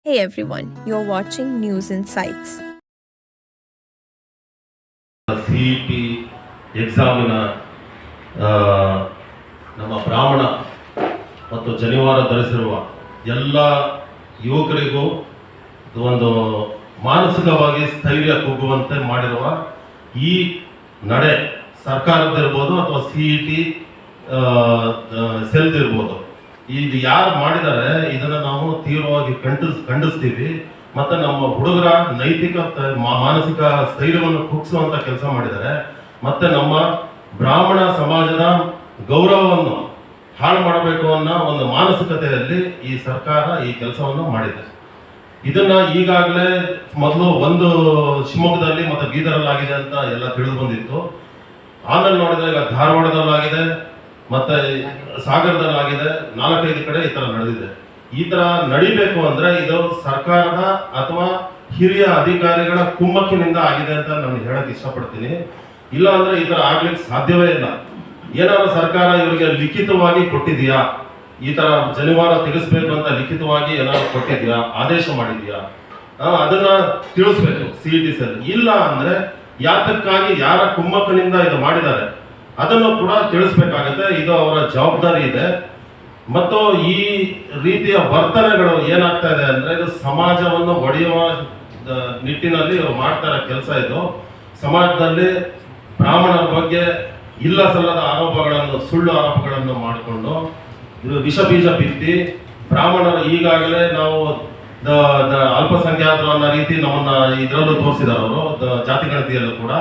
Hey everyone, you're watching News Insights. CET ಎಕ್ಸಾಮಿನ ನಮ್ಮ ಬ್ರಾಹ್ಮಣ ಮತ್ತು ಜನಿವಾರ ಧರಿಸಿರುವ ಎಲ್ಲ ಯುವಕರಿಗೂ ಒಂದು ಮಾನಸಿಕವಾಗಿ ಸ್ಥೈರ್ಯ ಕುಗ್ಗುವಂತೆ ಮಾಡಿರುವ ಈ ನಡೆ ಸರ್ಕಾರದಿರ್ಬೋದು ಅಥವಾ CET ಸೆಲ್ದಿರ್ಬೋದು, ಇದು ಯಾರು ಮಾಡಿದ್ದಾರೆ ಇದನ್ನು ನಾವು ತೀವ್ರವಾಗಿ ಖಂಡಿಸ್ತೀವಿ. ಮತ್ತೆ ನಮ್ಮ ಹುಡುಗರ ನೈತಿಕ ಮಾನಸಿಕ ಸ್ಥೈರ್ಯವನ್ನು ಕುಗ್ಗಿಸುವಂತ ಕೆಲಸ ಮಾಡಿದ್ದಾರೆ. ಮತ್ತೆ ನಮ್ಮ ಬ್ರಾಹ್ಮಣ ಸಮಾಜದ ಗೌರವವನ್ನು ಹಾಳು ಮಾಡಬೇಕು ಅನ್ನೋ ಒಂದು ಮಾನಸಿಕತೆಯಲ್ಲಿ ಈ ಸರ್ಕಾರ ಈ ಕೆಲಸವನ್ನು ಮಾಡಿದೆ. ಇದನ್ನ ಈಗಾಗಲೇ ಮೊದಲು ಒಂದು ಶಿವಮೊಗ್ಗದಲ್ಲಿ ಮತ್ತೆ ಬೀದರಲ್ಲಾಗಿದೆ ಅಂತ ಎಲ್ಲ ತಿಳಿದು ಬಂದಿತ್ತು. ಆಮೇಲೆ ನೋಡಿದ್ರೆ ಈಗ ಧಾರವಾಡದಲ್ಲಾಗಿದೆ, ಮತ್ತೆ ಸಾಗರದಲ್ಲಾಗಿದೆ, 4-5 ಕಡೆ ಈ ತರ ನಡೆದಿದೆ. ಈ ತರ ನಡಿಬೇಕು ಅಂದ್ರೆ ಇದು ಸರ್ಕಾರದ ಅಥವಾ ಹಿರಿಯ ಅಧಿಕಾರಿಗಳ ಕುಮ್ಮಕ್ಕಿನಿಂದ ಆಗಿದೆ ಅಂತ ನಾನು ಹೇಳಕ್ ಇಷ್ಟಪಡ್ತೀನಿ. ಇಲ್ಲ ಅಂದ್ರೆ ಈ ತರ ಆಗ್ಲಿಕ್ಕೆ ಸಾಧ್ಯವೇ ಇಲ್ಲ. ಏನಾದ್ರು ಸರ್ಕಾರ ಇವರಿಗೆ ಲಿಖಿತವಾಗಿ ಕೊಟ್ಟಿದ್ಯಾ, ಈ ತರ ಜನಿವಾರ ತೆಗೆಸ್ಬೇಕು ಅಂತ ಲಿಖಿತವಾಗಿ ಏನಾದ್ರು ಕೊಟ್ಟಿದ್ಯಾ, ಆದೇಶ ಮಾಡಿದ್ಯಾ, ಅದನ್ನ ತಿಳಿಸ್ಬೇಕು CET ಸೆಲ್. ಇಲ್ಲ ಅಂದ್ರೆ ಯಾತಕ್ಕಾಗಿ ಯಾರ ಕುಮ್ಮಕ್ಕಿನಿಂದ ಇದು ಮಾಡಿದ್ದಾರೆ ಅದನ್ನು ಕೂಡ ತಿಳಿಸ್ಬೇಕಾಗುತ್ತೆ. ಇದು ಅವರ ಜವಾಬ್ದಾರಿ ಇದೆ. ಮತ್ತು ಈ ರೀತಿಯ ವರ್ತನೆಗಳು ಏನಾಗ್ತಾ ಇದೆ ಅಂದ್ರೆ ಇದು ಸಮಾಜವನ್ನು ಒಡೆಯುವ ನಿಟ್ಟಿನಲ್ಲಿ ಇವರು ಮಾಡ್ತಾ ಇರೋ ಕೆಲಸ. ಇದು ಸಮಾಜದಲ್ಲಿ ಬ್ರಾಹ್ಮಣರ ಬಗ್ಗೆ ಇಲ್ಲ ಸಲ್ಲದ ಆರೋಪಗಳನ್ನು, ಸುಳ್ಳು ಆರೋಪಗಳನ್ನು ಮಾಡಿಕೊಂಡು ಇದು ವಿಷ ಬೀಜ ಬಿತ್ತಿ ಬ್ರಾಹ್ಮಣರು ಈಗಾಗಲೇ ನಾವು ಅಲ್ಪಸಂಖ್ಯಾತರು ಅನ್ನೋ ರೀತಿ ನಮ್ಮನ್ನ ಇದರಲ್ಲೂ ತೋರಿಸಿದ್ದಾರೆ. ಅವರು ಜಾತಿ ಗಣತಿಯಲ್ಲೂ ಕೂಡ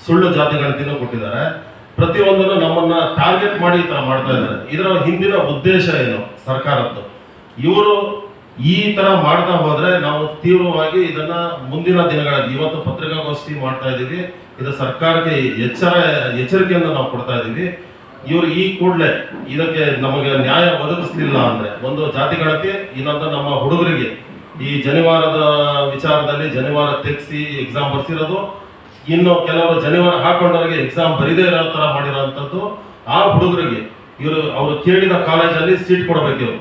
ಸುಳ್ಳು ಜಾತಿ ಗಣತಿನೂ ಕೊಟ್ಟಿದ್ದಾರೆ. ಪ್ರತಿಯೊಂದನ್ನು ನಮ್ಮನ್ನ ಟಾರ್ಗೆಟ್ ಮಾಡಿ ಈ ತರ ಮಾಡ್ತಾ ಇದ್ದಾರೆ. ಇದರ ಹಿಂದಿನ ಉದ್ದೇಶ ಏನು ಸರ್ಕಾರದ್ದು? ಇವರು ಈ ತರ ಮಾಡ್ತಾ ಹೋದ್ರೆ ನಾವು ತೀವ್ರವಾಗಿ ಇದನ್ನ ಮುಂದಿನ ದಿನಗಳಲ್ಲಿ, ಇವತ್ತು ಪತ್ರಿಕಾಗೋಷ್ಠಿ ಮಾಡ್ತಾ ಇದ್ದೀವಿ, ಇದು ಸರ್ಕಾರಕ್ಕೆ ಎಚ್ಚರಿಕೆಯನ್ನು ನಾವು ಕೊಡ್ತಾ ಇದ್ದೀವಿ. ಇವರು ಈ ಕೂಡಲೇ ಇದಕ್ಕೆ ನಮಗೆ ನ್ಯಾಯ ಒದಗಿಸ್ಲಿಲ್ಲ ಅಂದ್ರೆ, ಒಂದು ಜಾತಿ ಗಣತಿ, ಇನ್ನೊಂದು ನಮ್ಮ ಹುಡುಗರಿಗೆ ಈ ಜನಿವಾರದ ವಿಚಾರದಲ್ಲಿ ಜನಿವಾರ ತೆಗೆಸಿ ಎಕ್ಸಾಮ್ ಬರ್ಸಿರೋದು, ಇನ್ನು ಕೆಲವರು ಜನಿವಾರ ಹಾಕೊಂಡವರಿಗೆ ಎಕ್ಸಾಮ್ ಬರೀದೇ ಇರೋ ತರ ಮಾಡಿರೋಂಥದ್ದು. ಆ ಹುಡುಗರಿಗೆ ಅವರು ಕೇಳಿದ ಕಾಲೇಜಲ್ಲಿ ಸೀಟ್ ಕೊಡಬೇಕು. ಇವರು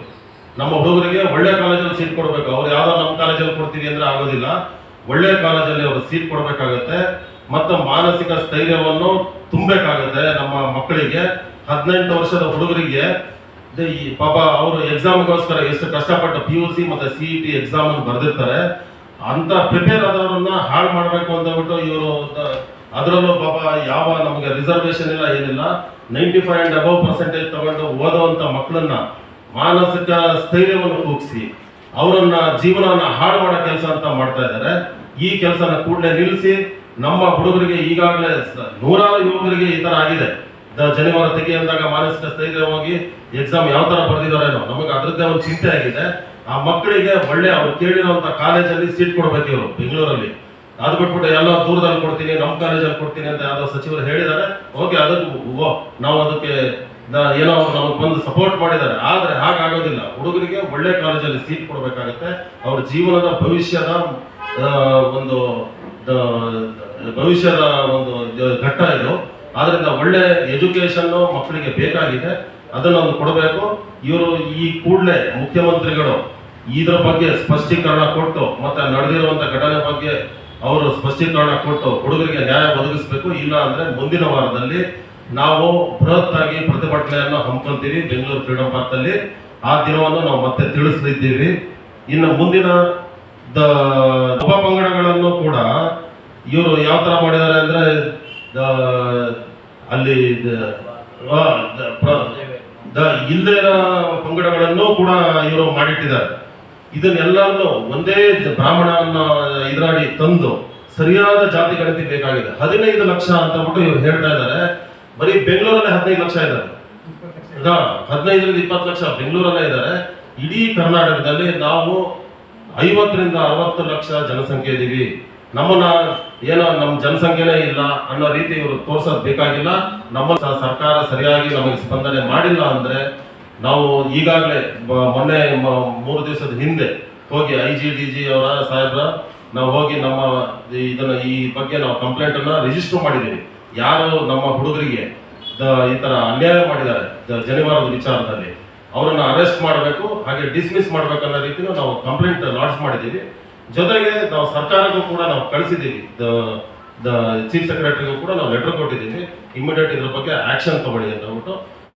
ನಮ್ಮ ಹುಡುಗರಿಗೆ ಒಳ್ಳೆ ಕಾಲೇಜಲ್ಲಿ ಸೀಟ್ ಕೊಡಬೇಕು. ಅವ್ರು ಯಾವ್ದೋ ನಮ್ಮ ಕಾಲೇಜಲ್ಲಿ ಕೊಡ್ತೀವಿ ಅಂದ್ರೆ ಆಗೋದಿಲ್ಲ, ಒಳ್ಳೆ ಕಾಲೇಜಲ್ಲಿ ಅವರು ಸೀಟ್ ಕೊಡಬೇಕಾಗತ್ತೆ. ಮತ್ತು ಮಾನಸಿಕ ಸ್ಥೈರ್ಯವನ್ನು ತುಂಬಬೇಕಾಗುತ್ತೆ ನಮ್ಮ ಮಕ್ಕಳಿಗೆ. 18 ವರ್ಷದ ಹುಡುಗರಿಗೆ ಪಾಪ ಅವರು ಎಕ್ಸಾಮ್ಗೋಸ್ಕರ ಎಷ್ಟು ಕಷ್ಟಪಟ್ಟು PUC ಮತ್ತೆ CET ಎಕ್ಸಾಮ್ ಅನ್ನು ಬರೆದಿರ್ತಾರೆ. ಅಂತ ಪ್ರಿಪೇರ್ ಆದವರನ್ನ ಹಾಳು ಮಾಡಬೇಕು ಅಂತ ಬಿಟ್ಟು ಇವರು ಅದರಲ್ಲೂ ಪಾಪ ಯಾವ ನಮಗೆ ರಿಸರ್ವೇಶನ್ ಇಲ್ಲ, ಏನಿಲ್ಲ, 95 and above ಪರ್ಸೆಂಟೇಜ್ ತಗೊಂಡು ಓದುವಂತ ಮಕ್ಕಳನ್ನ ಮಾನಸಿಕ ಸ್ಥೈರ್ಯವನ್ನು ಕುಗ್ಗಿಸಿ ಅವರನ್ನ ಜೀವನವನ್ನ ಹಾಳು ಮಾಡೋ ಕೆಲಸ ಅಂತ ಮಾಡ್ತಾ ಇದ್ದಾರೆ. ಈ ಕೆಲಸನ ಕೂಡಲೇ ನಿಲ್ಲಿಸಿ ನಮ್ಮ ಹುಡುಗರಿಗೆ ಈಗಾಗಲೇ 100 ಯುವಕರಿಗೆ ಈ ತರ ಆಗಿದೆ. ಜನಿವಾರ ತೆಗಿ ಅಂದಾಗ ಮಾನಸಿಕ ಸ್ಥೈರ್ಯ ಹೋಗಿ ಎಕ್ಸಾಮ್ ಯಾವ ತರ ಬರೆದಿದ್ದಾರೇನೋ, ನಮಗೆ ಅದ್ರದ್ದೇ ಒಂದು ಚಿಂತೆ ಆಗಿದೆ. ಆ ಮಕ್ಕಳಿಗೆ ಒಳ್ಳೆ ಅವ್ರು ಕೇಳಿರುವಂತ ಕಾಲೇಜಲ್ಲಿ ಸೀಟ್ ಕೊಡ್ಬೇಕು ಇವರು ಬೆಂಗಳೂರಲ್ಲಿ. ಅದು ಬಿಟ್ಬಿಟ್ಟು ಎಲ್ಲ ದೂರದಲ್ಲಿ ಕೊಡ್ತೀನಿ, ನಮ್ಮ ಕಾಲೇಜಲ್ಲಿ ಕೊಡ್ತೀನಿ ಅಂತ ಯಾವ್ದೋ ಸಚಿವರು ಹೇಳಿದ್ದಾರೆ. ಓಕೆ, ಅದಕ್ಕೆ ನಾವು ಅದಕ್ಕೆ ಏನೋ ನಮಗೆ ಬಂದು ಸಪೋರ್ಟ್ ಮಾಡಿದ್ದಾರೆ. ಆದ್ರೆ ಹಾಗಾಗೋದಿಲ್ಲ. ಹುಡುಗರಿಗೆ ಒಳ್ಳೆ ಕಾಲೇಜಲ್ಲಿ ಸೀಟ್ ಕೊಡ್ಬೇಕಾಗತ್ತೆ. ಅವ್ರ ಜೀವನದ ಭವಿಷ್ಯದ ಒಂದು ಘಟ್ಟ ಇದು. ಆದ್ರಿಂದ ಒಳ್ಳೆ ಎಜುಕೇಶನ್ ಮಕ್ಕಳಿಗೆ ಬೇಕಾಗಿದೆ, ಅದನ್ನು ಕೊಡಬೇಕು. ಇವರು ಈ ಕೂಡಲೇ ಮುಖ್ಯಮಂತ್ರಿಗಳು ಇದರ ಬಗ್ಗೆ ಸ್ಪಷ್ಟೀಕರಣ ಕೊಟ್ಟು ಮತ್ತೆ ನಡೆದಿರುವಂತ ಘಟನೆ ಬಗ್ಗೆ ಅವರು ಸ್ಪಷ್ಟೀಕರಣ ಕೊಟ್ಟು ಹುಡುಗರಿಗೆ ನ್ಯಾಯ ಒದಗಿಸಬೇಕು. ಇಲ್ಲ ಅಂದ್ರೆ ಮುಂದಿನ ವಾರದಲ್ಲಿ ನಾವು ಬೃಹತ್ ಆಗಿ ಪ್ರತಿಭಟನೆಯನ್ನು ಹಮ್ಮಿಕೊಂತೀವಿ ಬೆಂಗಳೂರು ಫ್ರೀಡಂ ಪಾರ್ಕ್ ಅಲ್ಲಿ. ಆ ದಿನವನ್ನು ನಾವು ಮತ್ತೆ ತಿಳಿಸಲಿದ್ದೀವಿ. ಇನ್ನು ಮುಂದಿನ ಉಪಪಂಗಡಗಳನ್ನು ಕೂಡ ಇವರು ಯಾವ ತರ ಮಾಡಿದ್ದಾರೆ ಅಂದ್ರೆ ಅಲ್ಲಿ ಇಲ್ಲದೇ ಇರೋ ಪಂಗಡಗಳನ್ನು ಕೂಡ ಇವರು ಮಾಡಿಟ್ಟಿದ್ದಾರೆ. ಇದನ್ನೆಲ್ಲವನ್ನು ಒಂದೇ ಬ್ರಾಹ್ಮಣನ ಇದರಾಡಿ ತಂದು ಸರಿಯಾದ ಜಾತಿ ಗಣತಿ ಬೇಕಾಗಿದೆ. 15 ಲಕ್ಷ ಅಂತ ಬಿಟ್ಟು ಇವ್ರು ಹೇಳ್ತಾ ಇದ್ದಾರೆ. ಬರೀ ಬೆಂಗಳೂರಲ್ಲೇ 15 ಲಕ್ಷ ಇದ್ದಾರೆ. 15ರಿಂದ 20 ಲಕ್ಷ ಬೆಂಗಳೂರಲ್ಲೇ ಇದ್ದಾರೆ. ಇಡೀ ಕರ್ನಾಟಕದಲ್ಲಿ ನಾವು 50ರಿಂದ 60 ಲಕ್ಷ ಜನಸಂಖ್ಯೆ ಇದೀವಿ. ನಮ್ಮನ್ನ ಏನೋ ನಮ್ಮ ಜನಸಂಖ್ಯೆನೇ ಇಲ್ಲ ಅನ್ನೋ ರೀತಿ ಇವರು ತೋರ್ಸೋದ್ ಬೇಕಾಗಿಲ್ಲ. ನಮ್ಮ ಸರ್ಕಾರ ಸರಿಯಾಗಿ ನಮಗೆ ಸ್ಪಂದನೆ ಮಾಡಿಲ್ಲ ಅಂದ್ರೆ ನಾವು ಈಗಾಗಲೇ ಮೊನ್ನೆ 3 ದಿವಸದ ಹಿಂದೆ ಹೋಗಿ IGDG ಅವರ ಸಾಹೇಬ್ರ ನಾವು ಹೋಗಿ ನಮ್ಮ ಈ ಬಗ್ಗೆ ನಾವು ಕಂಪ್ಲೇಂಟ್ ಅನ್ನ ರಿಜಿಸ್ಟರ್ ಮಾಡಿದ್ದೀವಿ. ಯಾರು ನಮ್ಮ ಹುಡುಗರಿಗೆ ಈ ತರ ಅನ್ಯಾಯ ಮಾಡಿದ್ದಾರೆ ಜನಿವಾರದ ವಿಚಾರದಲ್ಲಿ ಅವರನ್ನ ಅರೆಸ್ಟ್ ಮಾಡಬೇಕು, ಹಾಗೆ ಡಿಸ್ಮಿಸ್ ಮಾಡಬೇಕು ಅನ್ನೋ ರೀತಿನೂ ನಾವು ಕಂಪ್ಲೇಂಟ್ ಲಾಂಚ್ ಮಾಡಿದ್ದೀವಿ. ಜೊತೆಗೆ ನಾವು ಸರ್ಕಾರಕ್ಕೂ ಕೂಡ ನಾವು ಕಳಿಸಿದ್ದೀವಿ, ದ ಚೀಫ್ ಸೆಕ್ರೆಟರಿಗೂ ಕೂಡ ನಾವು ಲೆಟರ್ ಕೊಟ್ಟಿದ್ದೀವಿ, ಇಮಿಡಿಯೇಟ್ ಇದ್ರ ಬಗ್ಗೆ ಆಕ್ಷನ್ ತಗೊಳ್ಳಿ ಅಂತ ಹೇಳ್ಬಿಟ್ಟು.